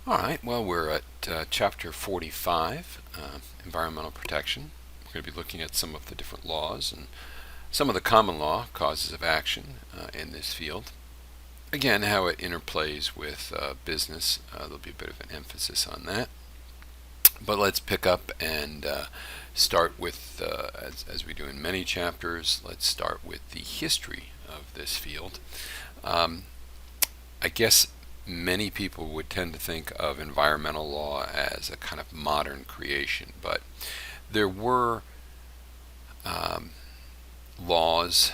All right, well, we're at chapter 45, environmental protection. We're going to be looking at some of the different laws and some of the common law causes of action in this field. Again, how it interplays with business. There'll be a bit of an emphasis on that. But let's pick up and start with, as we do in many chapters, let's start with the history of this field. I guess many people would tend to think of environmental law as a kind of modern creation, but there were laws,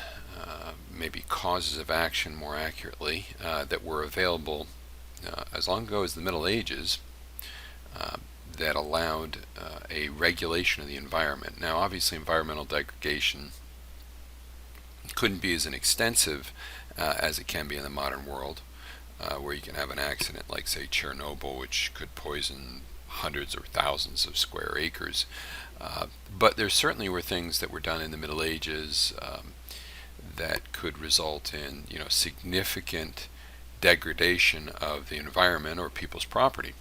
maybe causes of action more accurately, that were available as long ago as the Middle Ages, that allowed a regulation of the environment. Now, obviously, environmental degradation couldn't be as extensive as it can be in the modern world, where you can have an accident like, say, Chernobyl, which could poison hundreds or thousands of square acres. But there certainly were things that were done in the Middle Ages that could result in, significant degradation of the environment or people's property.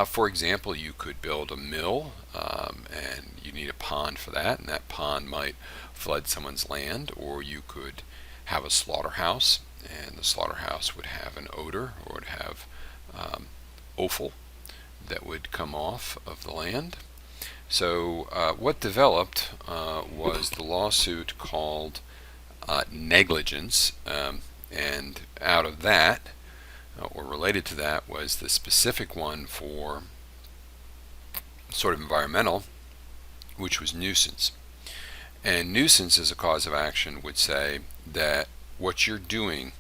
For example, you could build a mill, and you need a pond for that, and that pond might flood someone's land, or you could have a slaughterhouse, and the slaughterhouse would have an odor, or would have offal that would come off of the land. So what developed was the lawsuit called negligence, and out of that, or related to that, was the specific one for sort of environmental, which was nuisance. And nuisance as a cause of action would say that what you're doing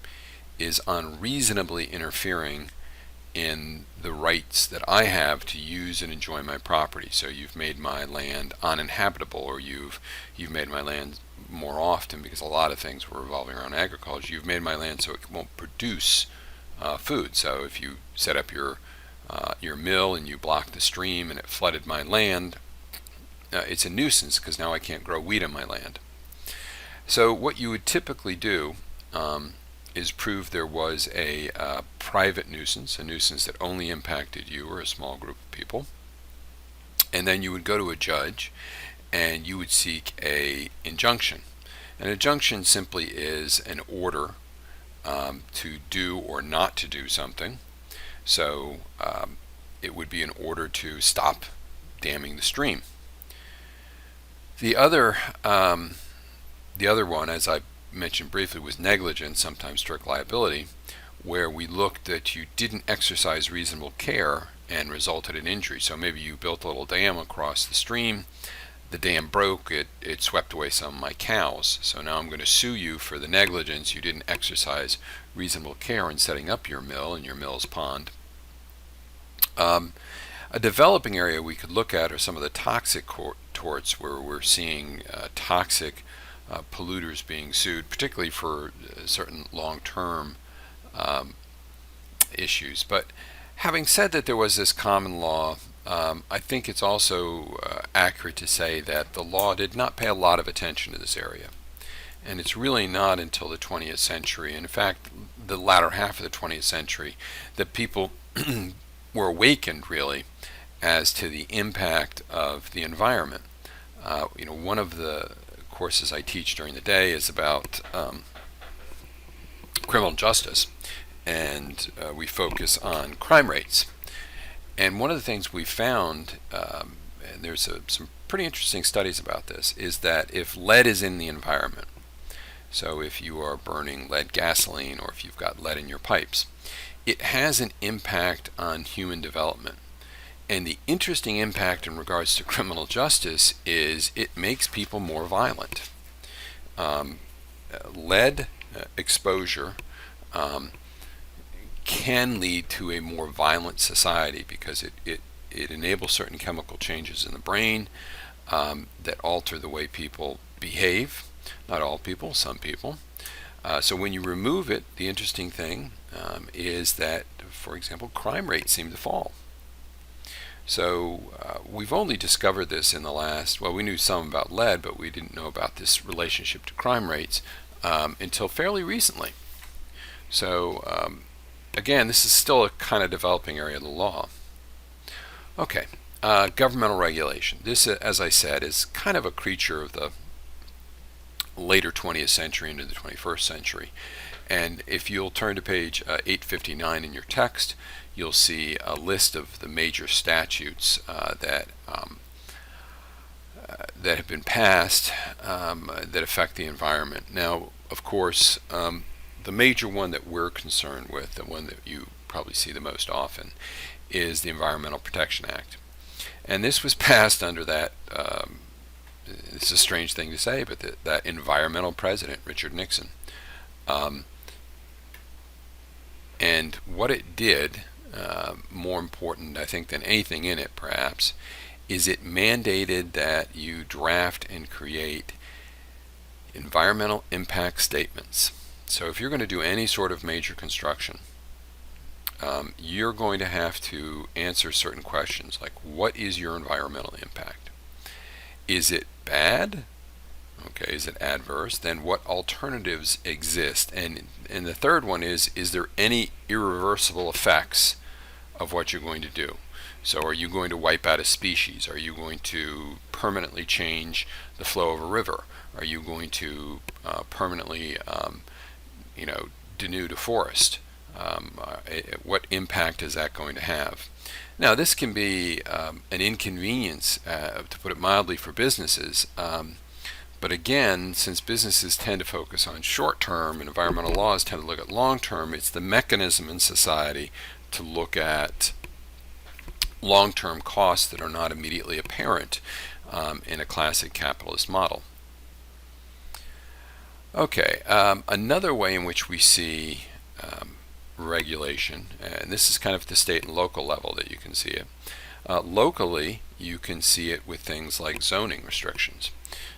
is unreasonably interfering in the rights that I have to use and enjoy my property. So you've made my land uninhabitable, or you've made my land more often, because a lot of things were revolving around agriculture. You've made my land so it won't produce food. So if you set up your mill and you block the stream and it flooded my land, it's a nuisance because now I can't grow wheat on my land. So what you would typically do is prove there was a private nuisance, a nuisance that only impacted you or a small group of people, and then you would go to a judge and you would seek a injunction. An injunction simply is an order to do or not to do something. So it would be an order to stop damming the stream. The other one, as I mentioned briefly, was negligence, sometimes strict liability, where we looked that you didn't exercise reasonable care and resulted in injury. So maybe you built a little dam across the stream, the dam broke, it swept away some of my cows. So now I'm going to sue you for the negligence. You didn't exercise reasonable care in setting up your mill and your mill's pond. A developing area we could look at are some of the toxic torts, where we're seeing toxic polluters being sued, particularly for certain long-term issues. But having said that there was this common law, I think it's also accurate to say that the law did not pay a lot of attention to this area. And it's really not until the 20th century, and in fact the latter half of the 20th century, that people were awakened really as to the impact of the environment. One of the courses I teach during the day is about criminal justice, and we focus on crime rates. And one of the things we found, and there's some pretty interesting studies about this, is that if lead is in the environment, so if you are burning lead gasoline or if you've got lead in your pipes, it has an impact on human development. And the interesting impact in regards to criminal justice is it makes people more violent. Lead exposure can lead to a more violent society because it enables certain chemical changes in the brain that alter the way people behave. Not all people, some people. So when you remove it, the interesting thing is that, for example, crime rates seem to fall. So we've only discovered this in the last, well, we knew some about lead, but we didn't know about this relationship to crime rates until fairly recently. So again, this is still a kind of developing area of the law. Okay, governmental regulation. This, as I said, is kind of a creature of the later 20th century into the 21st century. And if you'll turn to page 859 in your text, you'll see a list of the major statutes that have been passed that affect the environment. Now, of course, the major one that we're concerned with, the one that you probably see the most often, is the Environmental Protection Act. And this was passed under that, it's a strange thing to say, but that environmental president, Richard Nixon. And what it did, more important, I think, than anything in it, perhaps, is it mandated that you draft and create environmental impact statements. So if you're going to do any sort of major construction, you're going to have to answer certain questions like, what is your environmental impact? Is it bad? Okay, is it adverse? Then what alternatives exist? And the third one is there any irreversible effects of what you're going to do? So are you going to wipe out a species? Are you going to permanently change the flow of a river? Are you going to permanently denude a forest? What impact is that going to have? Now, this can be an inconvenience, to put it mildly, for businesses. But again, since businesses tend to focus on short-term and environmental laws tend to look at long-term, it's the mechanism in society to look at long-term costs that are not immediately apparent in a classic capitalist model. Okay, another way in which we see regulation, and this is kind of at the state and local level that you can see it. Locally, you can see it with things like zoning restrictions.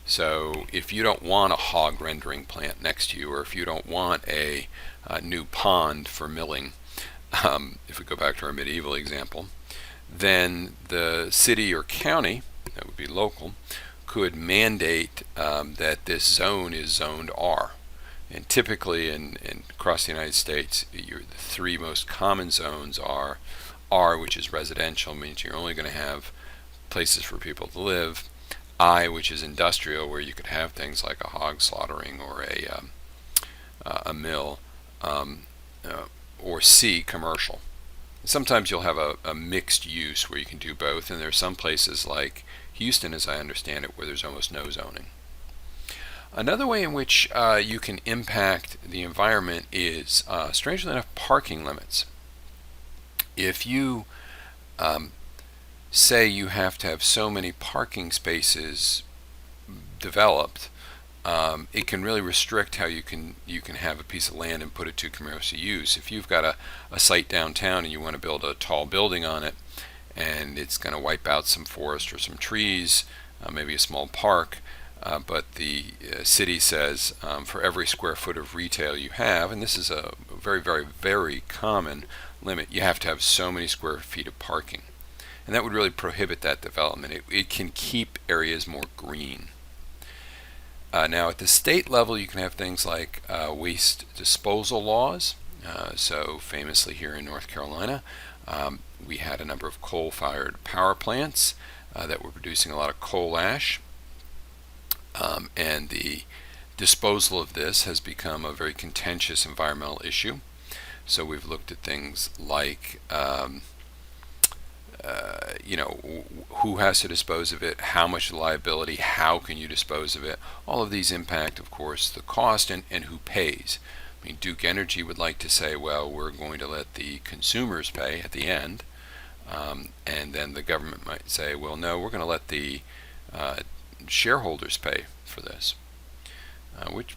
So if you don't want a hog rendering plant next to you, or if you don't want a new pond for milling, if we go back to our medieval example, then the city or county, that would be local, could mandate that this zone is zoned R. And typically across the United States, the three most common zones are R, which is residential, means you're only going to have places for people to live. I, which is industrial, where you could have things like a hog slaughtering or a mill, or C, commercial. Sometimes you'll have a mixed use where you can do both, and there's some places like Houston, as I understand it, where there's almost no zoning. Another way in which you can impact the environment is, strangely enough, parking limits. If you say you have to have so many parking spaces developed, it can really restrict how you can have a piece of land and put it to commercial use. If you've got a site downtown and you want to build a tall building on it, and it's going to wipe out some forest or some trees, maybe a small park, but the city says for every square foot of retail you have, and this is a very, very, very common limit, you have to have so many square feet of parking. And that would really prohibit that development. It can keep areas more green. Now at the state level, you can have things like waste disposal laws. So famously here in North Carolina, we had a number of coal-fired power plants that were producing a lot of coal ash. And the disposal of this has become a very contentious environmental issue. So we've looked at things like who has to dispose of it, how much liability, how can you dispose of it. All of these impact, of course, the cost and who pays. I mean, Duke Energy would like to say, well, we're going to let the consumers pay at the end, and then the government might say, well, no, we're going to let the shareholders pay for this, which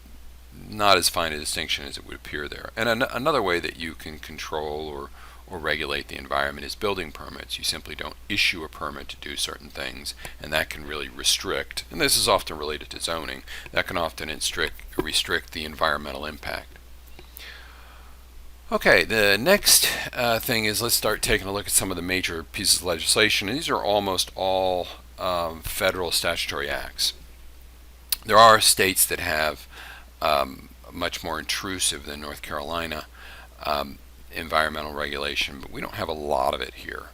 not as fine a distinction as it would appear there. And another way that you can control or regulate the environment is building permits. You simply don't issue a permit to do certain things, and that can really restrict, and this is often related to zoning, that can often restrict the environmental impact. Okay, the next thing is, let's start taking a look at some of the major pieces of legislation. And these are almost all federal statutory acts. There are states that have much more intrusive than North Carolina environmental regulation, but we don't have a lot of it here.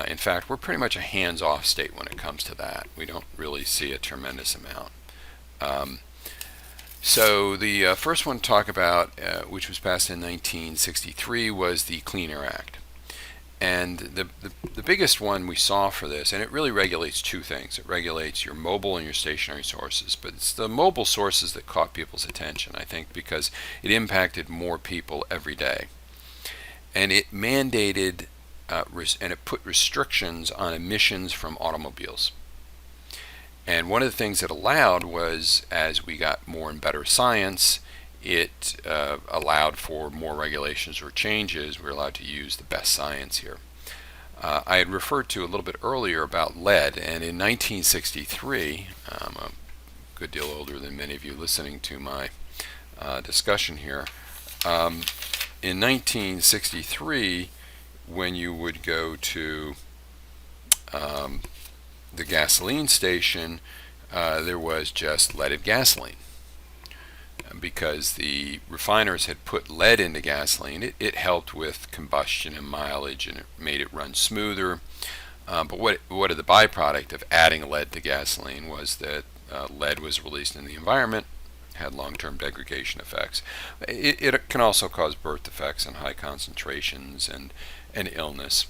In fact, we're pretty much a hands-off state when it comes to that. We don't really see a tremendous amount. So the first one to talk about, which was passed in 1963, was the Clean Air Act. And the biggest one we saw for this, and it really regulates two things. It regulates your mobile and your stationary sources, but it's the mobile sources that caught people's attention, I think, because it impacted more people every day. And it mandated and it put restrictions on emissions from automobiles. And one of the things it allowed was, as we got more and better science, it allowed for more regulations or changes. We're allowed to use the best science here. I had referred to a little bit earlier about lead, and in 1963, I'm a good deal older than many of you listening to my discussion here. In 1963, when you would go to the gasoline station, there was just leaded gasoline. Because the refiners had put lead into gasoline, it helped with combustion and mileage, and it made it run smoother. But what are the byproduct of adding lead to gasoline was that lead was released in the environment, had long-term degradation effects. It can also cause birth defects and high concentrations and illness.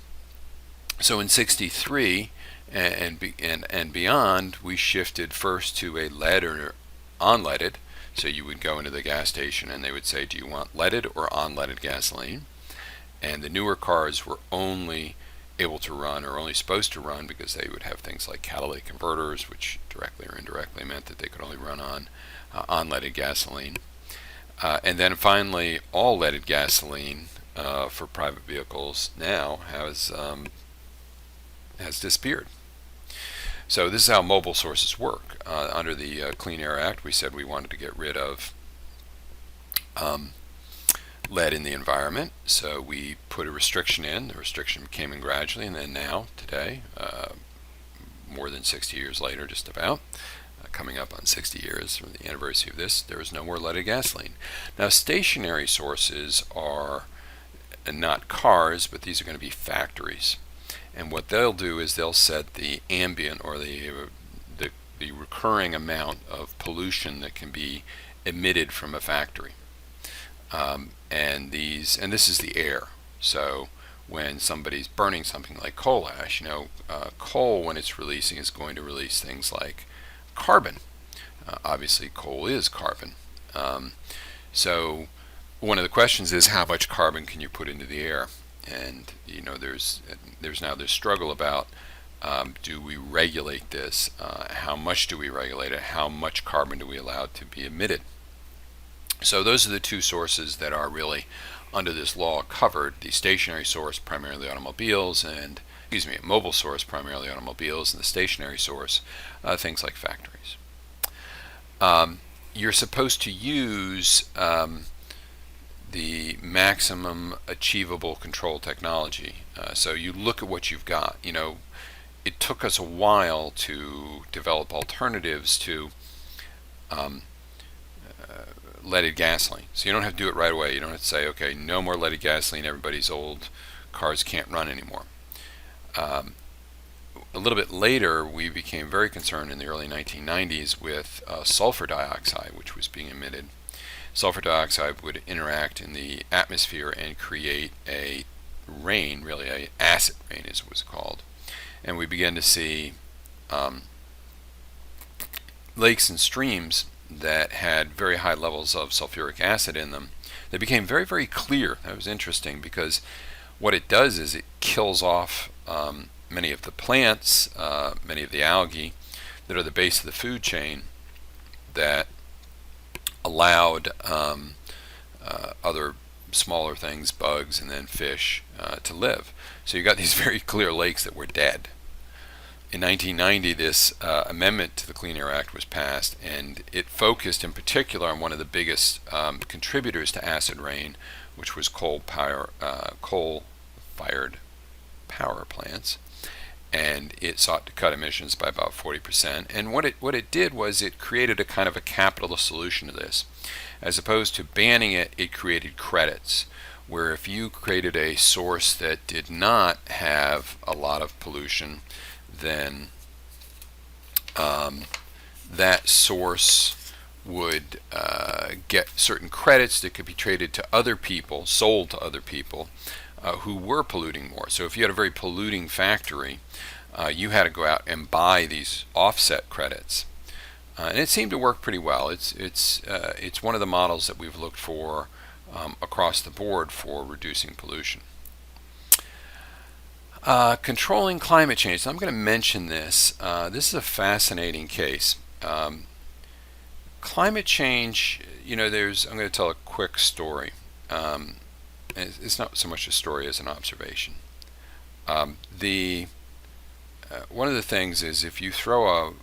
So in '63 and beyond, we shifted first to a lead or unleaded. So you would go into the gas station and they would say, do you want leaded or unleaded gasoline? And the newer cars were only able to run, or only supposed to run, because they would have things like catalytic converters, which directly or indirectly meant that they could only run on unleaded gasoline. And then finally, all leaded gasoline for private vehicles now has disappeared. So this is how mobile sources work. Under the Clean Air Act, we said we wanted to get rid of lead in the environment, so we put a restriction in. The restriction came in gradually, and then now, today, more than 60 years later, just about, coming up on 60 years from the anniversary of this, there is no more leaded gasoline. Now, stationary sources are not cars, but these are going to be factories. And what they'll do is they'll set the ambient, or the recurring amount of pollution that can be emitted from a factory. And this is the air. So when somebody's burning something like coal ash, coal, when it's releasing, is going to release things like carbon. Obviously, coal is carbon. So one of the questions is, how much carbon can you put into the air? And there's now this struggle about, do we regulate this? How much do we regulate it? How much carbon do we allow to be emitted? So those are the two sources that are really under this law covered: the stationary source, primarily automobiles, and mobile source, primarily automobiles, and the stationary source, things like factories. You're supposed to use the maximum achievable control technology. So you look at what you've got. It took us a while to develop alternatives to leaded gasoline. So you don't have to do it right away. You don't have to say, okay, no more leaded gasoline, everybody's old cars can't run anymore. A little bit later, we became very concerned in the early 1990s with sulfur dioxide, which was being emitted. Sulfur dioxide would interact in the atmosphere and create a rain, really an acid rain as it was called. And we began to see lakes and streams that had very high levels of sulfuric acid in them. They became very, very clear. That was interesting, because what it does is it kills off many of the plants, many of the algae that are the base of the food chain, that allowed other smaller things, bugs and then fish, to live. So you got these very clear lakes that were dead. In 1990, this amendment to the Clean Air Act was passed, and it focused in particular on one of the biggest contributors to acid rain, which was coal-fired power plants. And it sought to cut emissions by about 40%. And what it did was it created a kind of a capitalist solution to this. As opposed to banning it, it created credits, where if you created a source that did not have a lot of pollution, then that source would get certain credits that could be traded to other people, sold to other people who were polluting more. So if you had a very polluting factory, you had to go out and buy these offset credits. And it seemed to work pretty well. It's one of the models that we've looked for across the board for reducing pollution. Controlling climate change. So I'm going to mention this. This is a fascinating case. Climate change, I'm going to tell a quick story. It's not so much a story as an observation. One of the things is if you throw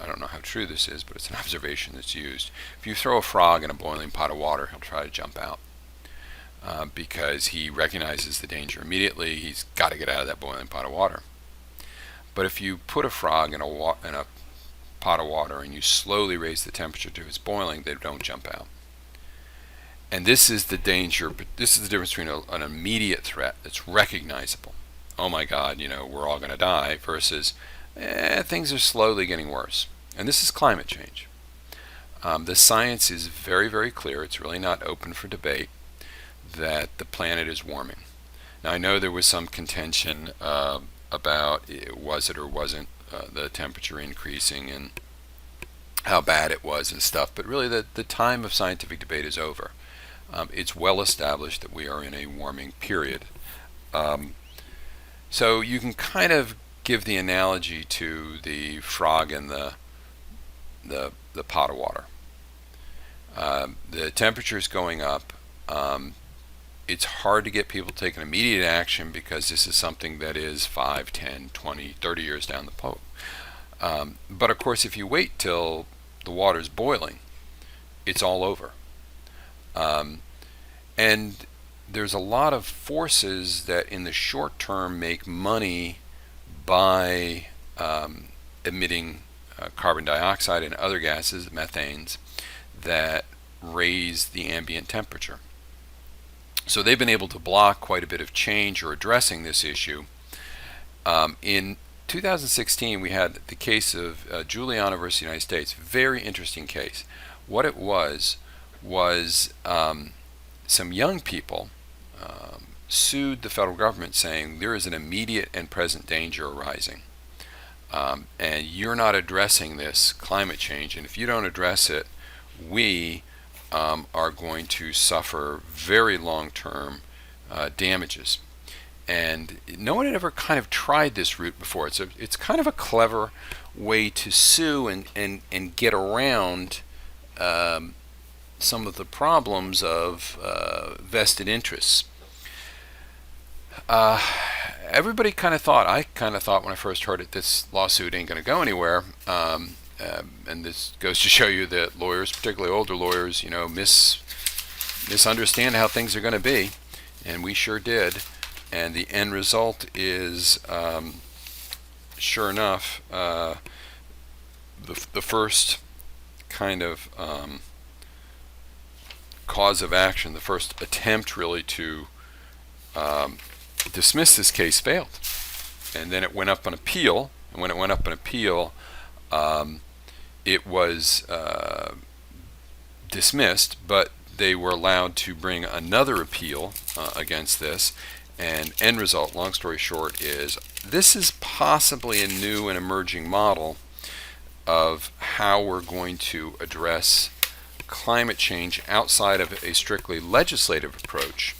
I don't know how true this is, but it's an observation that's used. If you throw a frog in a boiling pot of water, he'll try to jump out because he recognizes the danger immediately. He's got to get out of that boiling pot of water. But if you put a frog in a pot of water and you slowly raise the temperature to its boiling, they don't jump out. And this is the danger, but this is the difference between an immediate threat that's recognizable. Oh my God, we're all going to die, versus things are slowly getting worse. And this is climate change. The science is very, very clear. It's really not open for debate that the planet is warming. Now I know there was some contention about was it or wasn't the temperature increasing and how bad it was and stuff, but really the time of scientific debate is over. It's well established that we are in a warming period. So you can kind of give the analogy to the frog in the pot of water. The temperature is going up. It's hard to get people to take an immediate action because this is something that is 5, 10, 20, 30 years down the pole. But of course, if you wait till the water's boiling, it's all over. And there's a lot of forces that in the short term make money by emitting carbon dioxide and other gases, methanes, that raise the ambient temperature. So they've been able to block quite a bit of change or addressing this issue. In 2016, we had the case of Juliana versus the United States. Very interesting case. What it was some young people sued the federal government saying there is an immediate and present danger arising. And you're not addressing this climate change. And if you don't address it, we are going to suffer very long-term damages. And no one had ever kind of tried this route before. It's kind of a clever way to sue and get around some of the problems of vested interests. Everybody kind of thought, I kind of thought when I first heard it, this lawsuit ain't going to go anywhere. And this goes to show you that lawyers, particularly older lawyers, misunderstand how things are going to be. And we sure did. And the end result is, sure enough, the first kind of cause of action, the first attempt really to dismiss this case failed. And then it went up on appeal. And when it went up on appeal, it was dismissed, but they were allowed to bring another appeal against this. And end result, long story short, is this is possibly a new and emerging model of how we're going to address climate change outside of a strictly legislative approach,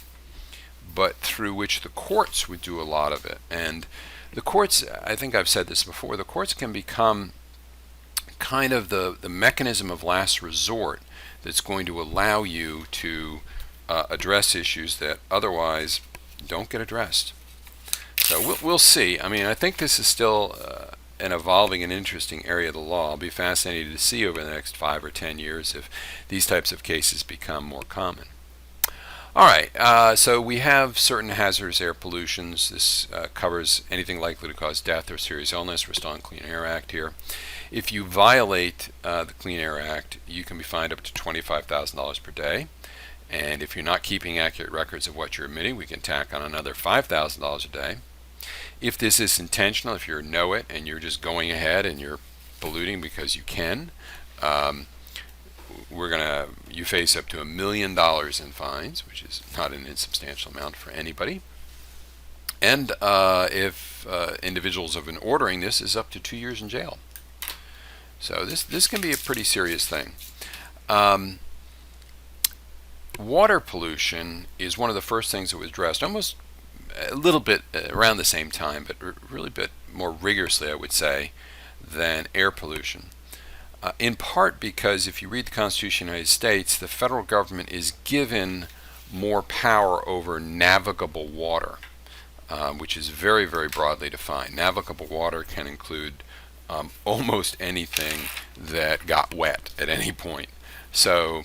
but through which the courts would do a lot of it. And the courts, I think I've said this before, the courts can become kind of the mechanism of last resort that's going to allow you to address issues that otherwise don't get addressed. So we'll see. I mean, I think this is still an evolving and interesting area of the law. I'll be fascinated to see over the next 5 or 10 years if these types of cases become more common. All right, so we have certain hazardous air pollutions. This covers anything likely to cause death or serious illness. We're still on Clean Air Act here. If you violate the Clean Air Act, you can be fined up to $25,000 per day. And if you're not keeping accurate records of what you're emitting, we can tack on another $5,000 a day. If this is intentional, if you know it and you're just going ahead and you're polluting because you can, you face up to $1 million in fines, which is not an insubstantial amount for anybody. And if individuals have been ordering this, is up to 2 years in jail. So this can be a pretty serious thing. Water pollution is one of the first things that was addressed almost a little bit around the same time, but really a bit more rigorously, I would say, than air pollution. In part because if you read the Constitution of the United States, the federal government is given more power over navigable water, which is very, very broadly defined. Navigable water can include almost anything that got wet at any point. So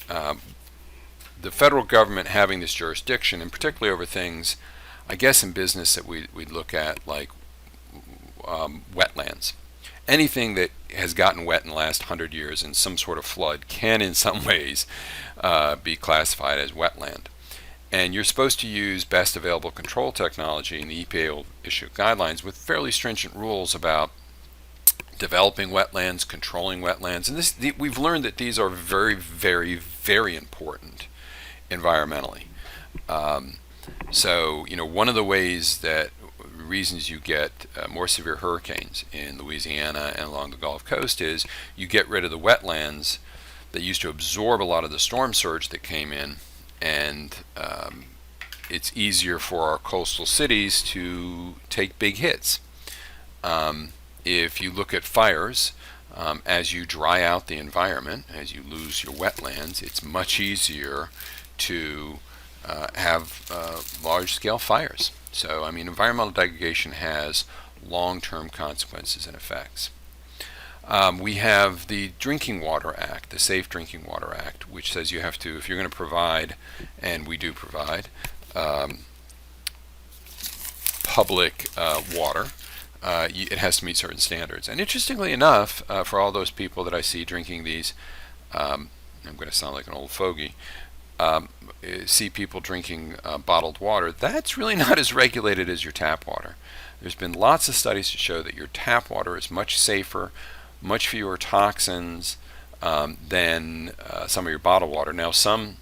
the federal government having this jurisdiction, and particularly over things, I guess in business that we'd look at, like wetlands. Anything that has gotten wet in the last 100 years in some sort of flood can in some ways be classified as wetland. And you're supposed to use best available control technology, and the EPA will issue guidelines with fairly stringent rules about developing wetlands, controlling wetlands. And we've learned that these are very, very, very important environmentally. So, one of the reasons you get more severe hurricanes in Louisiana and along the Gulf Coast is you get rid of the wetlands that used to absorb a lot of the storm surge that came in, and it's easier for our coastal cities to take big hits. If you look at fires, as you dry out the environment, as you lose your wetlands, it's much easier to have large-scale fires. So, environmental degradation has long-term consequences and effects. We have the Drinking Water Act, the Safe Drinking Water Act, which says you have to, if you're going to provide, and we do provide, public water, it has to meet certain standards. And interestingly enough, for all those people that I see drinking these, I'm going to sound like an old fogey, see people drinking bottled water, that's really not as regulated as your tap water. There's been lots of studies to show that your tap water is much safer, much fewer toxins than some of your bottled water. Now, some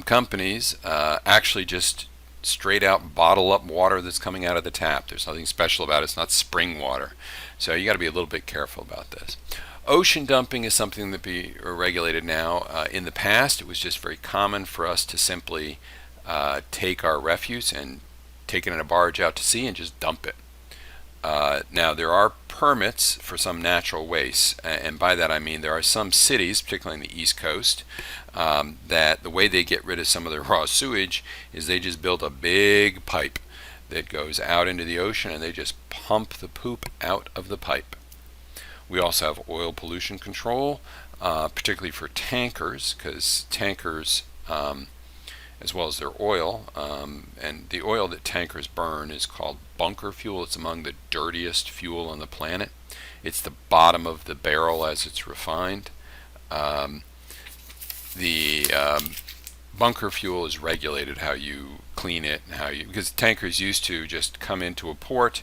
companies actually just straight out bottle up water that's coming out of the tap. There's nothing special about it. It's not spring water. So you got to be a little bit careful about this. Ocean dumping is something that be regulated now. In the past, it was just very common for us to simply take our refuse and take it in a barge out to sea and just dump it. Now, there are permits for some natural waste, and by that I mean there are some cities, particularly in the East Coast, that the way they get rid of some of their raw sewage is they just build a big pipe that goes out into the ocean, and they just pump the poop out of the pipe. We also have oil pollution control, particularly for tankers, because tankers, as well as their oil, and the oil that tankers burn is called bunker fuel. It's among the dirtiest fuel on the planet. It's the bottom of the barrel as it's refined. The bunker fuel is regulated, how you clean it, and because tankers used to just come into a port,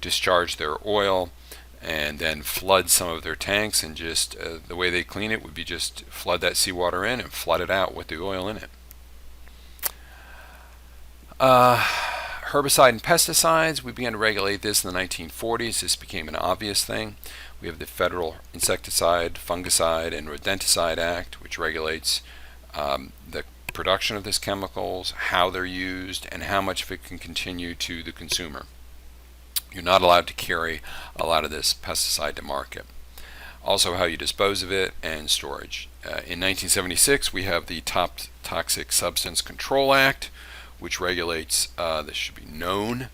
discharge their oil, and then flood some of their tanks, and just the way they clean it would be just flood that seawater in and flood it out with the oil in it. Herbicide and pesticides, we began to regulate this in the 1940s. This became an obvious thing. We have the Federal Insecticide, Fungicide, and Rodenticide Act, which regulates the production of these chemicals, how they're used, and how much of it can continue to the consumer. You're not allowed to carry a lot of this pesticide to market. Also, how you dispose of it and storage. In 1976, we have the Toxic Substance Control Act, which regulates, this should be known,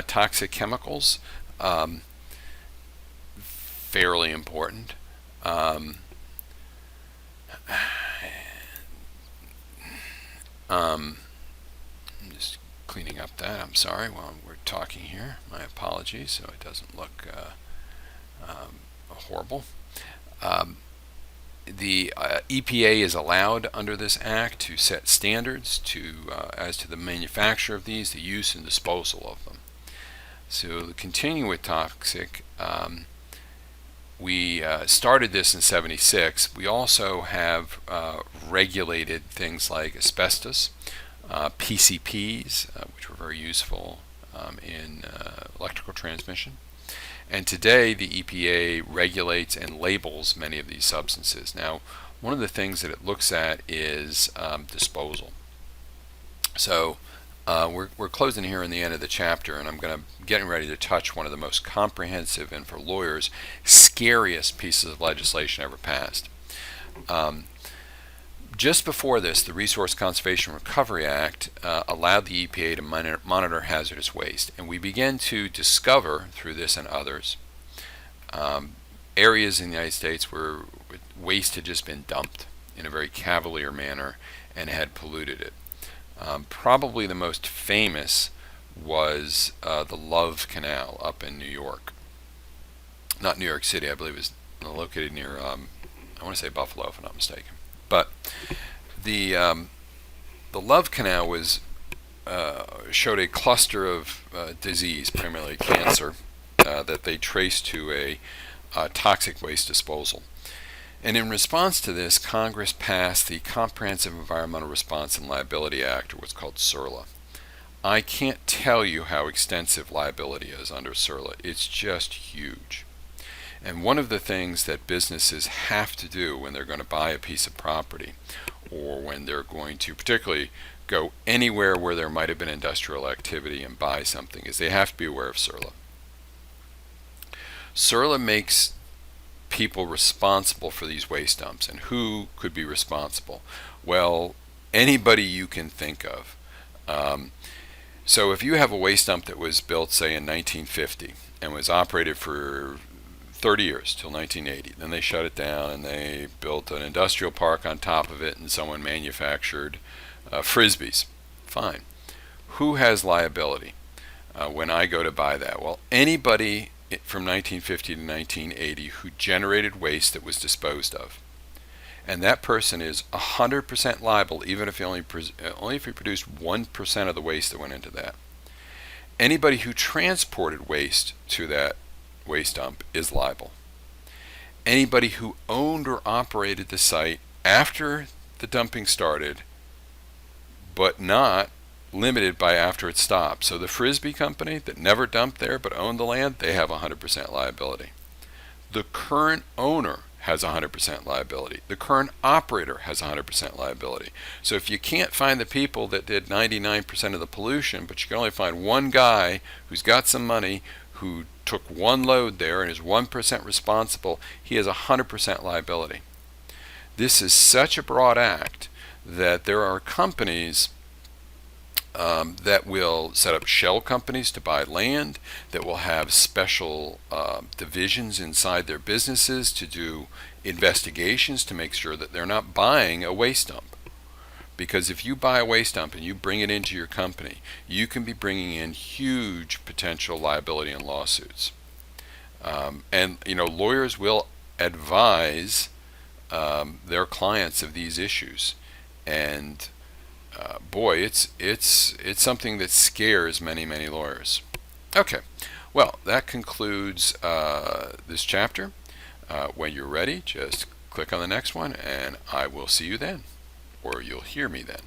toxic chemicals. Fairly important. I'm just cleaning up that. I'm sorry while we're talking here. My apologies, so it doesn't look horrible. The EPA is allowed under this act to set standards as to the manufacture of these, the use and disposal of them. So continuing with toxic, we started this in '76. We also have regulated things like asbestos, PCPs, which were very useful in electrical transmission. And today the EPA regulates and labels many of these substances. Now, one of the things that it looks at is disposal. So we're closing here in the end of the chapter, and I'm getting ready to touch one of the most comprehensive and, for lawyers, scariest pieces of legislation ever passed. Just before this, the Resource Conservation Recovery Act allowed the EPA to monitor hazardous waste, and we began to discover through this and others areas in the United States where waste had just been dumped in a very cavalier manner and had polluted it. Probably the most famous was the Love Canal up in New York. Not New York City, I believe it was located near, I want to say Buffalo if I'm not mistaken. But the Love Canal showed a cluster of disease, primarily cancer, that they traced to a toxic waste disposal. And in response to this, Congress passed the Comprehensive Environmental Response and Liability Act, or what's called CERLA. I can't tell you how extensive liability is under CERLA. It's just huge. And one of the things that businesses have to do when they're going to buy a piece of property, or when they're going to particularly go anywhere where there might have been industrial activity and buy something, is they have to be aware of CERLA. CERLA makes people responsible for these waste dumps. And who could be responsible? Well, anybody you can think of. So if you have a waste dump that was built, say, in 1950 and was operated for 30 years till 1980. Then they shut it down and they built an industrial park on top of it, and someone manufactured frisbees. Fine. Who has liability when I go to buy that? Well, anybody from 1950 to 1980 who generated waste that was disposed of. And that person is 100% liable, even if he only if he produced 1% of the waste that went into that. Anybody who transported waste to that waste dump is liable. Anybody who owned or operated the site after the dumping started, but not limited by after it stopped. So the frisbee company that never dumped there but owned the land, they have 100% liability. The current owner has 100% liability. The current operator has 100% liability. So if you can't find the people that did 99% of the pollution, but you can only find one guy who's got some money who took one load there and is 1% responsible, he has 100% liability. This is such a broad act that there are companies that will set up shell companies to buy land, that will have special divisions inside their businesses to do investigations to make sure that they're not buying a waste dump. Because if you buy a waste dump and you bring it into your company, you can be bringing in huge potential liability and lawsuits. And lawyers will advise their clients of these issues, and boy, it's something that scares many lawyers. Okay, well, that concludes this chapter. When you're ready, just click on the next one, and I will see you then, or you'll hear me then.